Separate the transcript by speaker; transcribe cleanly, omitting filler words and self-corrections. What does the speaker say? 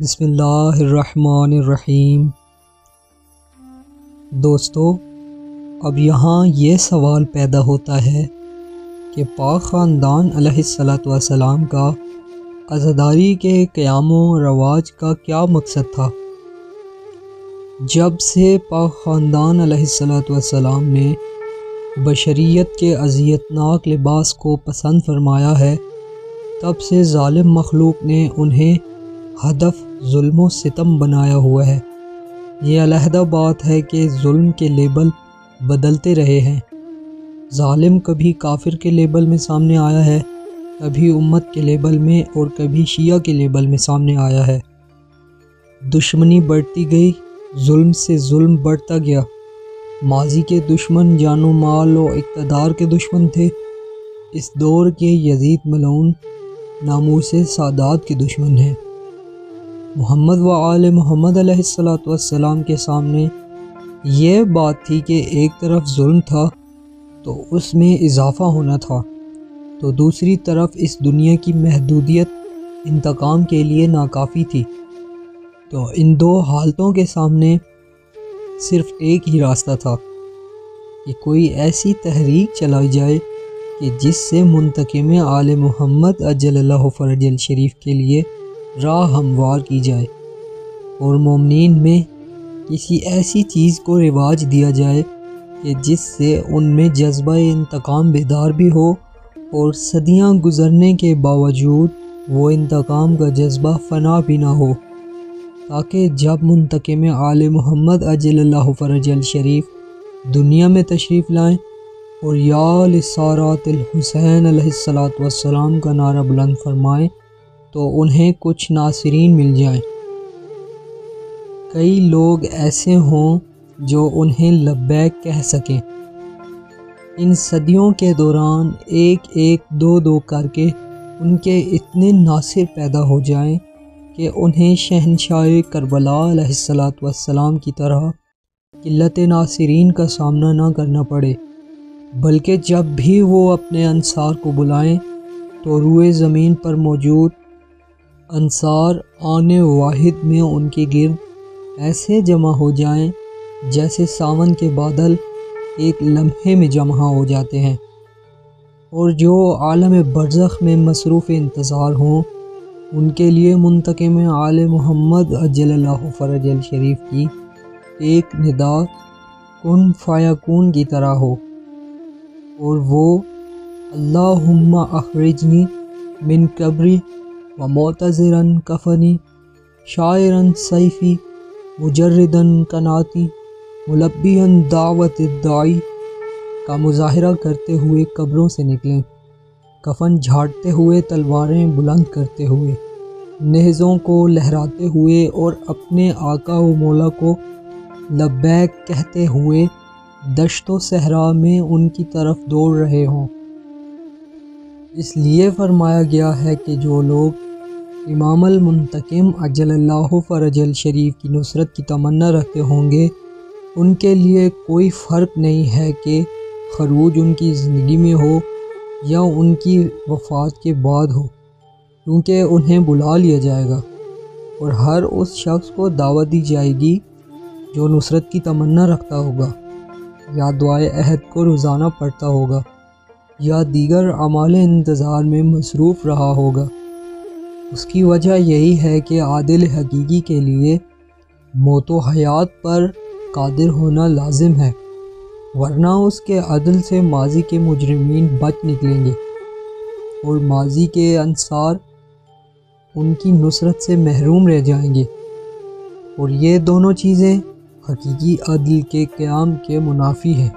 Speaker 1: بسم اللہ الرحمن الرحیم۔ دوستو، اب یہاں یہ سوال پیدا ہوتا ہے کہ پاک خاندان علیہ الصلاۃ والسلام کا عزاداری کے قیام و رواج کا کیا مقصد تھا؟ جب سے پاک خاندان علیہ الصلاۃ والسلام نے بشریت کے اذیتناک لباس کو پسند فرمایا ہے، تب سے ظالم مخلوق نے انہیں ہدف ظلم و ستم بنایا ہوا ہے۔ یہ علیحدہ بات ہے کہ ظلم کے لیبل بدلتے رہے ہیں۔ ظالم کبھی کافر کے لیبل میں سامنے آیا ہے، کبھی امت کے لیبل میں، اور کبھی شیعہ کے لیبل میں سامنے آیا ہے۔ دشمنی بڑھتی گئی، ظلم سے ظلم بڑھتا گیا۔ ماضی کے دشمن جان و مال و اقتدار کے دشمن تھے، اس دور کے یزید ملعون ناموس سادات کے دشمن ہیں۔ محمد و آل محمد علیہ الصلاۃ والسلام کے سامنے یہ بات تھی کہ ایک طرف ظلم تھا تو اس میں اضافہ ہونا تھا، تو دوسری طرف اس دنیا کی محدودیت انتقام کے لیے ناکافی تھی۔ تو ان دو حالتوں کے سامنے صرف ایک ہی راستہ تھا کہ کوئی ایسی تحریک چلائی جائے کہ جس سے منتقم آل محمد عجل اللہ فرج الشریف کے لیے راہ ہموار کی جائے، اور مومنین میں کسی ایسی چیز کو رواج دیا جائے کہ جس سے ان میں جذبہ انتقام بیدار بھی ہو، اور صدیاں گزرنے کے باوجود وہ انتقام کا جذبہ فنا بھی نہ ہو، تاکہ جب منتقم آل محمد عجل اللہ فرج الشریف دنیا میں تشریف لائیں اور یا لسارات الحسین علیہ الصلاۃ والسلام کا نعرہ بلند فرمائیں تو انہیں کچھ ناصرین مل جائیں۔ کئی لوگ ایسے ہوں جو انہیں لبیک کہہ سکیں۔ ان صدیوں کے دوران ایک ایک دو دو کر کے ان کے اتنے ناصر پیدا ہو جائیں کہ انہیں شہنشاہ کربلا علیہ الصلاۃ والسلام کی طرح قلت ناصرین کا سامنا نہ کرنا پڑے، بلکہ جب بھی وہ اپنے انصار کو بلائیں تو روئے زمین پر موجود انصار آن واحد میں ان کے گرد ایسے جمع ہو جائیں جیسے ساون کے بادل ایک لمحے میں جمع ہو جاتے ہیں، اور جو عالم برزخ میں مصروف انتظار ہوں ان کے لیے منتقم آل محمد عجل اللہ فرج الشریف کی ایک ندا کن فیکون کی طرح ہو، اور وہ اللہم اخرجنی من قبری ومعتذرا کفنی شاعرا سیفی مجردا کناتی ملبیا دعوت الداعی کا مظاہرہ کرتے ہوئے قبروں سے نکلیں، کفن جھاڑتے ہوئے، تلواریں بلند کرتے ہوئے، نیزوں کو لہراتے ہوئے، اور اپنے آقا و مولا کو لبیک کہتے ہوئے دشت و صحرا میں ان کی طرف دوڑ رہے ہوں۔ اس لیے فرمایا گیا ہے کہ جو لوگ امام المنتقم عجل اللہ فرج الشریف کی نصرت کی تمنا رکھتے ہوں گے، ان کے لیے کوئی فرق نہیں ہے کہ خروج ان کی زندگی میں ہو یا ان کی وفات کے بعد ہو، کیونکہ انہیں بلا لیا جائے گا، اور ہر اس شخص کو دعوت دی جائے گی جو نصرت کی تمنا رکھتا ہوگا، یا دعائے عہد کو روزانہ پڑھتا ہوگا، یا دیگر اعمال انتظار میں مصروف رہا ہوگا۔ اس کی وجہ یہی ہے کہ عادل حقیقی کے لیے موت و حیات پر قادر ہونا لازم ہے، ورنہ اس کے عدل سے ماضی کے مجرمین بچ نکلیں گے، اور ماضی کے انصار ان کی نصرت سے محروم رہ جائیں گے، اور یہ دونوں چیزیں حقیقی عدل کے قیام کے منافی ہیں۔